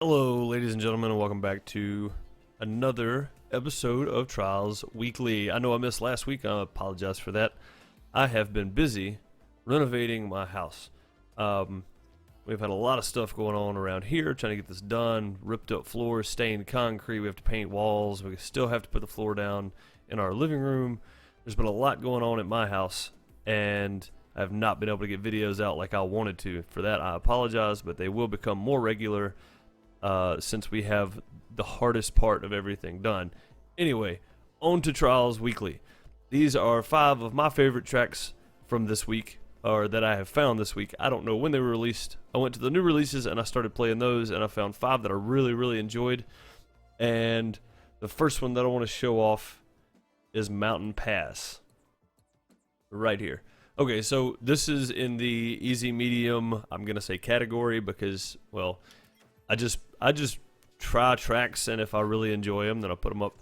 Hello, ladies and gentlemen, and welcome back to another episode of Trials Weekly. I know I missed last week. I apologize for that. I have been busy renovating my house. We've had a lot of stuff going on around here, trying to get this done. Ripped up floors, stained concrete. We have to paint walls. We still have to put the floor down in our living room. There's been a lot going on at my house, and I have not been able to get videos out like I wanted to. For that, I apologize, but they will become more regular since we have the hardest part of everything done. Anyway, on to Trials Weekly. These are 5 of my favorite tracks from this week, or that I have found this week. I don't know when they were released. I went to the new releases and I started playing those, and I found 5 that I really enjoyed. And the first one that I want to show off is Mountain Pass. Right here. Okay, so this is in the easy medium, I'm going to say category, because, well, I just try tracks, and if I really enjoy them, then I'll put them up.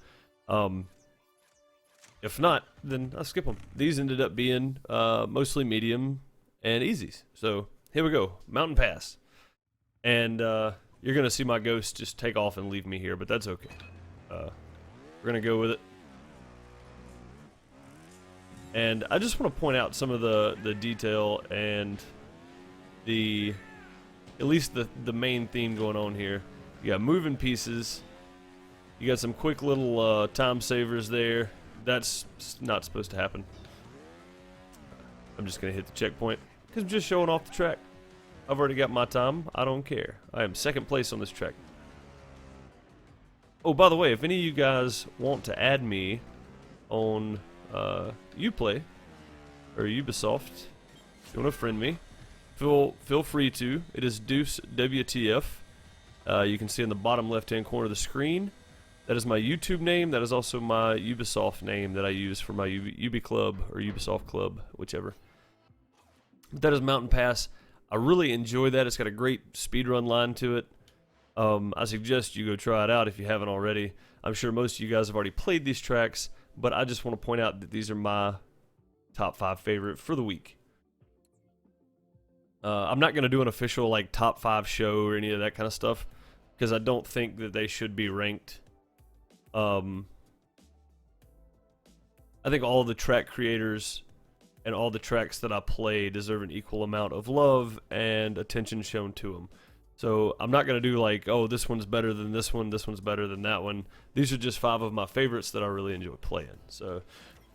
If not, then I'll skip them. These ended up being mostly medium and easies. So here we go, Mountain Pass. And you're gonna see my ghost just take off and leave me here, but that's okay. We're gonna go with it. And I just want to point out some of the detail and at least the main theme going on here. You got moving pieces. You got some quick little time savers there. That's not supposed to happen. I'm just going to hit the checkpoint because I'm just showing off the track. I've already got my time. I don't care. I am second place on this track. Oh, by the way, if any of you guys want to add me on Uplay or Ubisoft, if you want to friend me, feel free to. It is Deuce WTF. You can see in the bottom left-hand corner of the screen. That is my YouTube name. That is also my Ubisoft name that I use for my Ubi Club or Ubisoft Club, whichever. But that is Mountain Pass. I really enjoy that. It's got a great speedrun line to it. I suggest you go try it out if you haven't already. I'm sure most of you guys have already played these tracks, but I just want to point out that these are my top 5 favorite for the week. I'm not going to do an official like top 5 show or any of that kind of stuff because I don't think that they should be ranked. I think all the track creators and all the tracks that I play deserve an equal amount of love and attention shown to them. So I'm not going to do like, oh, this one's better than this one's better than that one. These are just 5 of my favorites that I really enjoy playing. So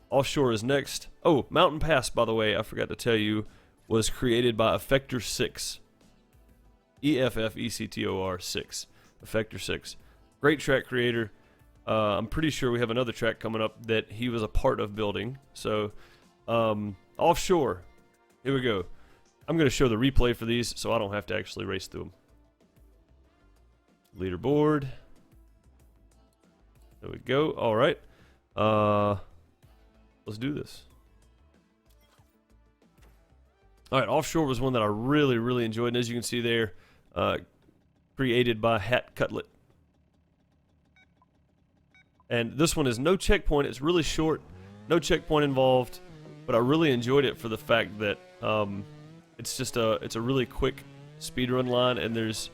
Offshore is next. Oh, Mountain Pass, by the way, I forgot to tell you, was created by Effector 6. EFFECTOR 6. Effector 6. Great track creator. I'm pretty sure we have another track coming up that he was a part of building. So, Offshore. Here we go. I'm going to show the replay for these so I don't have to actually race through them. Leaderboard. There we go. All right. Let's do this. Alright, Offshore was one that I really enjoyed, and as you can see there, created by Hat Cutlet. And this one is no checkpoint, it's really short, no checkpoint involved, but I really enjoyed it for the fact that it's just it's a really quick speedrun line, and there's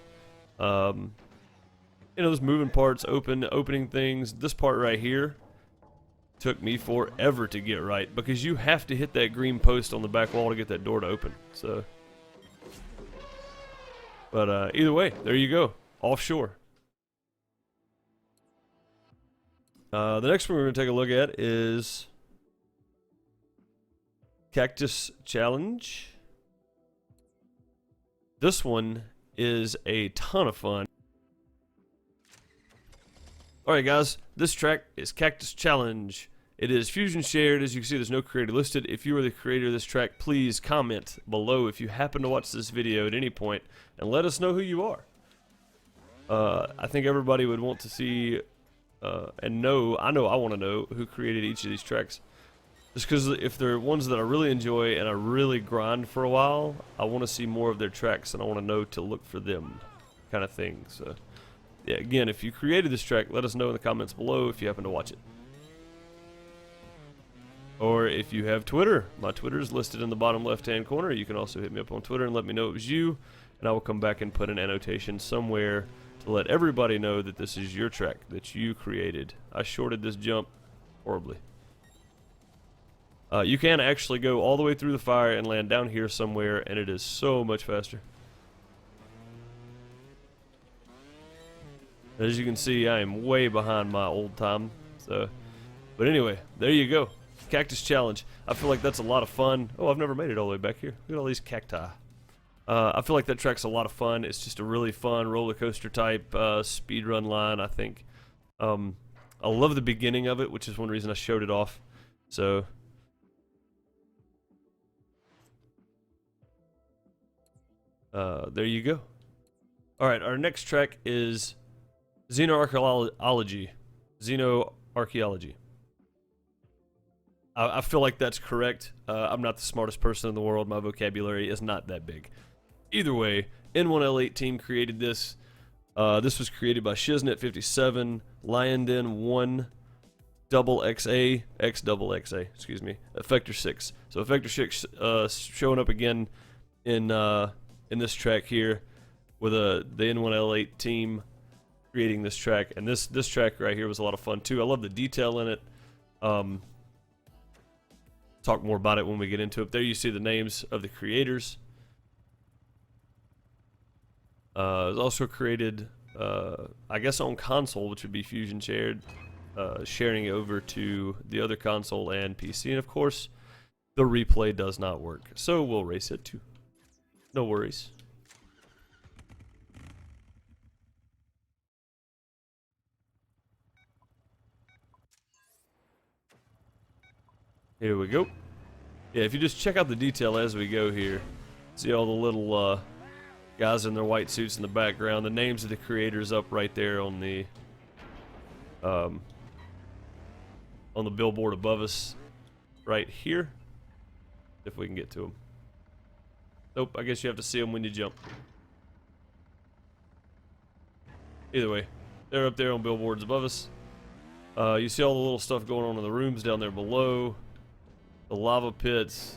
those moving parts, opening things. This part right here took me forever to get right because you have to hit that green post on the back wall to get that door to open. So, but either way, there you go, Offshore. The next one we're going to take a look at is Cactus Challenge. This one is a ton of fun. Alright guys, this track is Cactus Challenge. It is Fusion shared. As you can see, there's no creator listed. If you are the creator of this track, please comment below if you happen to watch this video at any point and let us know who you are. I think everybody would want to see and know, I want to know who created each of these tracks. Just because if they're ones that I really enjoy and I really grind for a while, I want to see more of their tracks and I want to know to look for them kind of thing. So yeah, again, if you created this track, let us know in the comments below if you happen to watch it. Or if you have Twitter, my Twitter is listed in the bottom left-hand corner. You can also hit me up on Twitter and let me know it was you, and I will come back and put an annotation somewhere to let everybody know that this is your track that you created. I shorted this jump horribly. You can actually go all the way through the fire and land down here somewhere, and it is so much faster. As you can see, I am way behind my old time. So, but anyway, there you go. Cactus challenge. I feel like that's a lot of fun. Oh, I've never made it all the way back here. Look at all these cacti. I feel like that track's a lot of fun. It's just a really fun roller coaster type speed run line, I think. I love the beginning of it, which is one reason I showed it off. So there you go. All right, our next track is Xenoarchaeology. Xenoarchaeology. I feel like that's correct. I'm not the smartest person in the world. My vocabulary is not that big. Either way, N1L8 team created this. This was created by Shiznit57, Lyondon1, XXA, XXA, excuse me, Effector 6. So Effector 6 showing up again in this track here with the N1L8 team creating this track. And this track right here was a lot of fun too. I love the detail in it. Talk more about it when we get into it. There you see the names of the creators. It was also created, I guess, on console, which would be Fusion shared, sharing it over to the other console and PC. And of course, the replay does not work, so we'll race it too. No worries. Here we go. Yeah, if you just check out the detail as we go here, see all the little guys in their white suits in the background. The names of the creators up right there on the billboard above us, right here. If we can get to them. Nope, I guess you have to see them when you jump. Either way, they're up there on billboards above us. You see all the little stuff going on in the rooms down there below. The lava pits.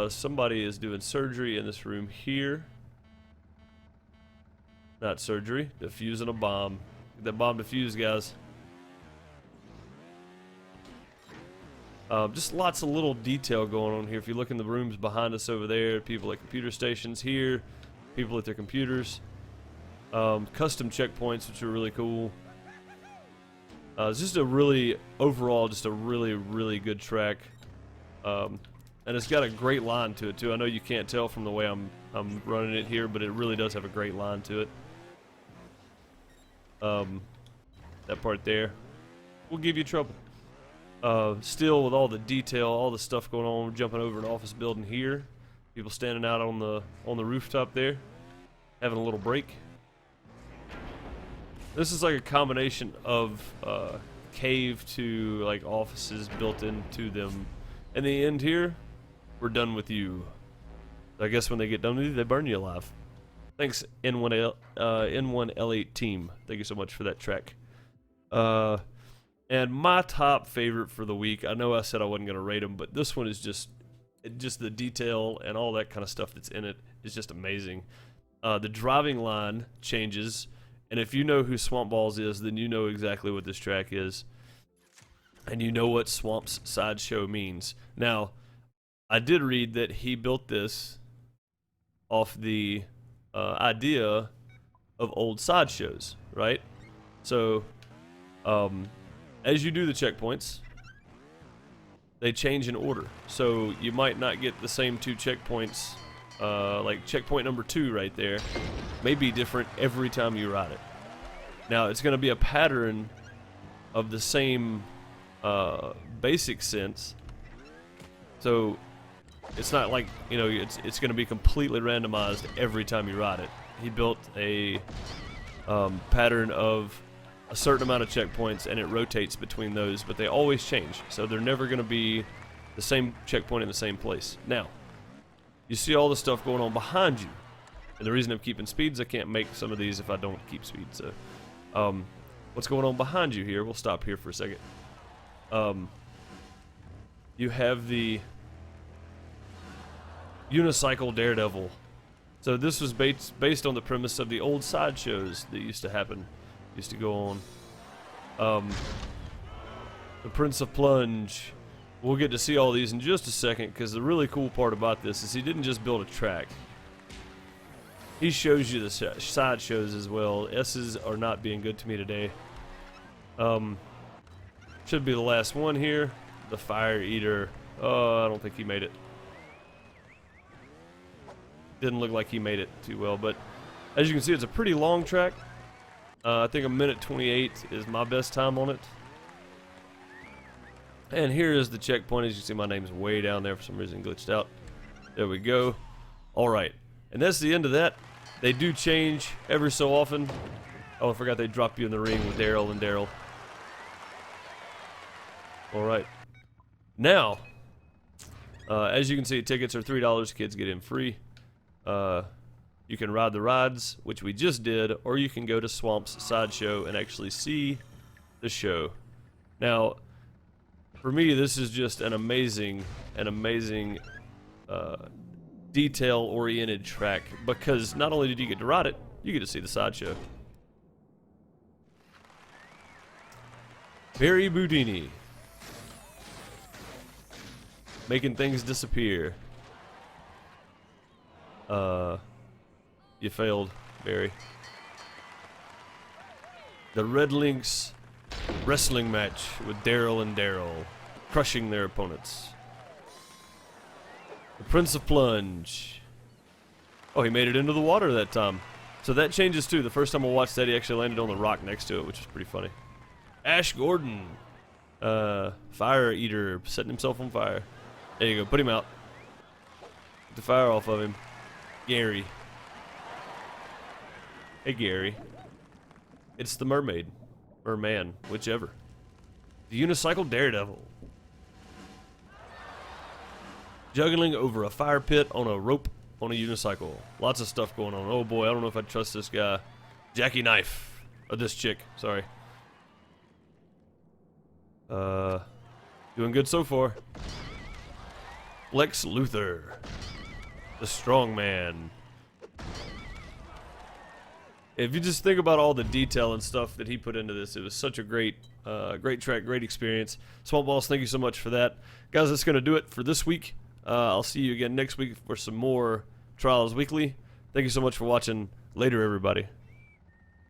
Somebody is doing surgery in this room here. Not surgery, defusing a bomb. Get that bomb defused, guys. Just lots of little detail going on here. If you look in the rooms behind us over there, people at computer stations here, people at their computers. Custom checkpoints, which are really cool. It's just a really, overall, just a really, really good track. And it's got a great line to it too. I know you can't tell from the way I'm running it here, but it really does have a great line to it. That part there will give you trouble. Still, with all the detail, all the stuff going on, we're jumping over an office building here. People standing out on the rooftop there, having a little break. This is like a combination of cave to like offices built into them. In the end here, we're done with you. I guess when they get done with you, they burn you alive. Thanks, N1L8 team. Thank you so much for that track. And my top favorite for the week, I know I said I wasn't going to rate them, but this one is just the detail and all that kind of stuff that's in it is just amazing. The driving line changes, and if you know who Swamp Balls is, then you know exactly what this track is. And you know what Swamp's Sideshow means. Now, I did read that he built this off the idea of old sideshows, right? So, as you do the checkpoints, they change in order. So you might not get the same two checkpoints, like checkpoint number 2 right there, may be different every time you ride it. Now, it's going to be a pattern of the same basic sense, so it's not like, you know, it's going to be completely randomized every time you ride it. He built a pattern of a certain amount of checkpoints, and it rotates between those, but they always change, so they're never going to be the same checkpoint in the same place. Now, you see all the stuff going on behind you, and the reason I'm keeping speeds, I can't make some of these if I don't keep speed. So what's going on behind you here, we'll stop here for a second. You have the unicycle daredevil So this was based on the premise of the old sideshows that used to happen, used to go on. The Prince of Plunge. We'll get to see all these in just a second, because the really cool part about this is he didn't just build a track. He shows you the sideshows as well. S's are not being good to me today. Should be the last one here. The Fire Eater. Oh, I don't think he made it. Didn't look like he made it too well, but as you can see, it's a pretty long track. I think a minute 28 is my best time on it. And here is the checkpoint. As you can see, my name's way down there for some reason, glitched out. There we go. Alright, and that's the end of that. They do change every so often. Oh, I forgot they drop you in the ring with Daryl and Daryl. Alright. Now, as you can see, tickets are $3. Kids get in free. You can ride the rides, which we just did, or you can go to Swamp's Sideshow and actually see the show. Now, for me, this is just an amazing detail-oriented track, because not only did you get to ride it, you get to see the sideshow. Barry Boudini. Making things disappear. You failed, Barry. The Red Lynx wrestling match with Daryl and Daryl, crushing their opponents. The Prince of Plunge. Oh, he made it into the water that time. So that changes too. The first time I watched that, he actually landed on the rock next to it, which was pretty funny. Ash Gordon. Fire Eater, setting himself on fire. There you go, put him out. Get the fire off of him. Gary. Hey, Gary. It's the mermaid. Merman, whichever. The Unicycle Daredevil. Juggling over a fire pit on a rope on a unicycle. Lots of stuff going on. Oh boy, I don't know if I'd trust this guy. Jackie Knife. Or this chick, sorry. Doing good so far. Lex Luthor. The strong man. If you just think about all the detail and stuff that he put into this, it was such a great track, great experience. Swamp Balls, thank you so much for that. Guys, that's going to do it for this week. I'll see you again next week for some more Trials Weekly. Thank you so much for watching. Later, everybody.